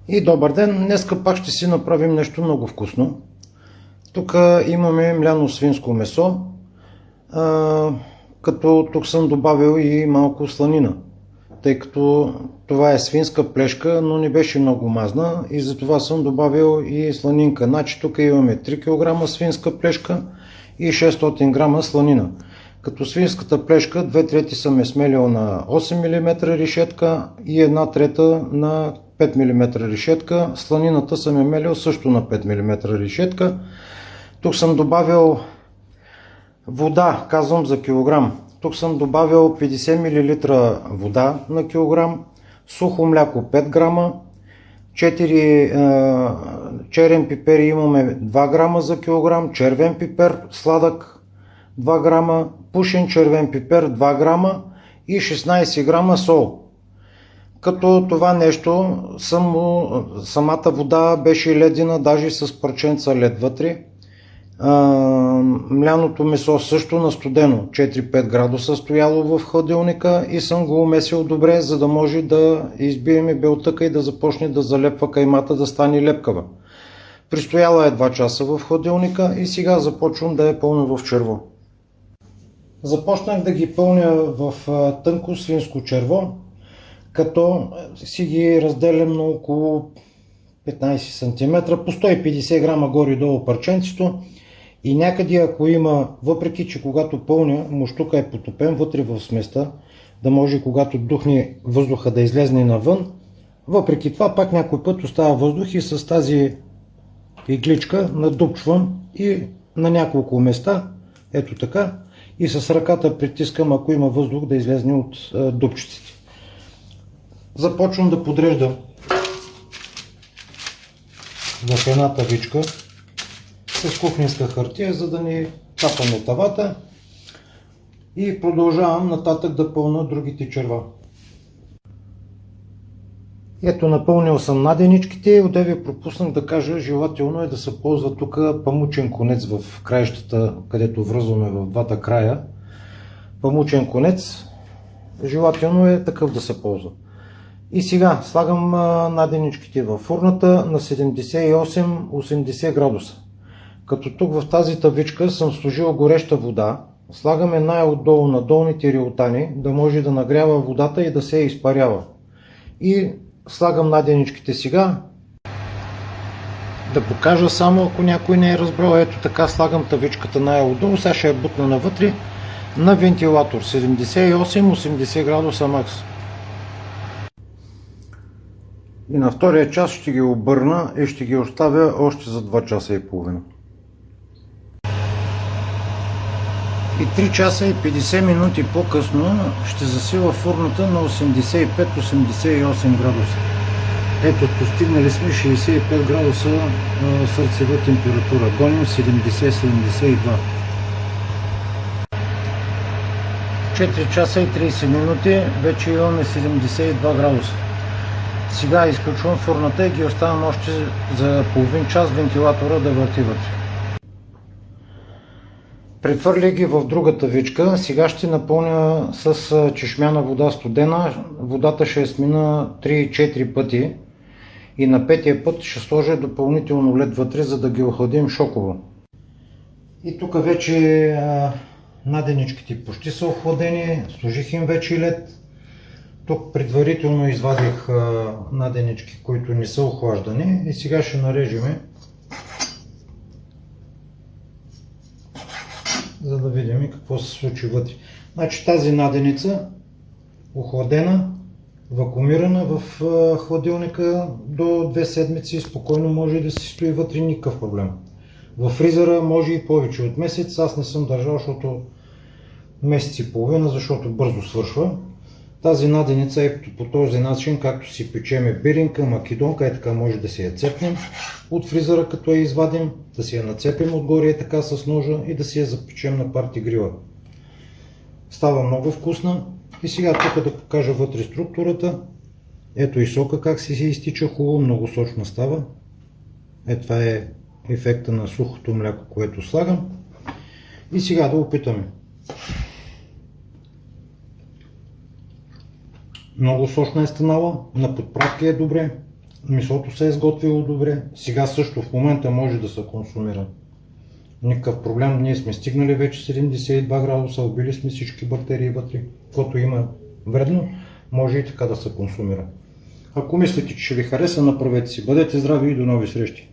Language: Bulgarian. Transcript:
И добър ден! Днеска пак ще си направим нещо много вкусно. Тук имаме мляно свинско месо, като тук съм добавил и малко сланина, тъй като това е свинска плешка, но не беше много мазна и затова съм добавил и сланинка. Значи тук имаме 3 кг свинска плешка и 600 грама сланина. Като свинската плешка 2/3 съм е смелил на 8 мм решетка и 1/3 на 5 мм решетка. Сланината съм е мелил също на 5 мм решетка. Тук съм добавил вода, казвам за килограм. Тук съм добавил 50 мл вода на килограм, сухо мляко 5 грама, 4 черен пипер имаме 2 грама за килограм, червен пипер сладък 2 грама, пушен червен пипер 2 грама и 16 грама сол. Като това нещо, самата вода беше ледена, даже с парченца лед вътре. Мляното месо също на студено, 4-5 градуса стояло в хладилника и съм го умесил добре, за да може да избиеме белтъка и да започне да залепва каймата, да стане лепкава. Пристояла е 2 часа в хладилника и сега започвам да я пълня в черво. Започнах да ги пълня в тънко свинско черво, като си ги разделям на около 15 см, по 150 грама горе-долу парченцето. И някъде, ако има, въпреки че когато пълня, мущука е потопен вътре в сместа, да може когато духне въздуха да излезне навън, въпреки това пак някой път остава въздух и с тази игличка надупчвам и на няколко места, ето така, и с ръката притискам, ако има въздух, да излезне от дупчиците. Започвам да подреждам в една тавичка с кухненска хартия, за да не капаме тавата, и продължавам нататък да пълна другите черва. Ето, напълнил съм наденичките. Одеве пропуснах да кажа, желателно е да се ползва тук памучен конец в краищата, където връзваме в двата края. Памучен конец, желателно е такъв да се ползва. И сега слагам наденичките във фурната на 78-80 градуса. Като тук в тази тавичка съм сложил гореща вода, слагаме най-отдолу на долните риотани, да може да нагрява водата и да се изпарява. И слагам наденичките сега. Да покажа само, ако някой не е разбрал, ето така слагам тавичката най-отдолу, сега ще я бутна навътре на вентилатор 78-80 градуса макс. И на втория час ще ги обърна и ще ги оставя още за 2 часа и половина. И 3 часа и 50 минути по-късно ще засила фурната на 85-88 градуса. Ето, постигнали сме 65 градуса сърцева температура. Гоним 70-72. 4 часа и 30 минути вече имаме 72 градуса. Сега изключвам фурната и ги оставям още за половин час вентилатора да върти вътре. Прехвърлих ги в другата тавичка. Сега ще напълня с чешмяна вода студена. Водата ще смина 3-4 пъти и на 5-тия път ще сложа допълнително лед вътре, за да ги охладим шоково. И тук вече наденичките почти са охладени, сложих им вече лед. Тук предварително извадих наденички, които не са охлаждани, и сега ще нарежем, за да видим какво се случи вътре. Значи тази наденица, охладена, вакуумирана в хладилника до 2 седмици, спокойно може да си стои вътре, никакъв проблем. В фризера може и повече от месец, аз не съм държал, защото месец и половина, защото бързо свършва. Тази наденица е по този начин, както си печеме биринка, македонка, е така може да си я цепнем от фризера, като я извадим, да си я нацепим отгоре е така с ножа и да си я запечем на парти грила. Става много вкусна. И сега тук да покажа вътре структурата. Ето и сока как си се изтича хубаво, много сочна става. Това е ефекта на сухото мляко, което слагам. И сега да опитаме. Много сочна е станала, на подправки е добре, месото се е изготвило добре. Сега също в момента може да се консумира. Никакъв проблем, ние сме стигнали вече 72 градуса, убили сме всички бактерии вътре, каквото има вредно, може и така да се консумира. Ако мислите, че ще ви хареса, направете си. Бъдете здрави и до нови срещи!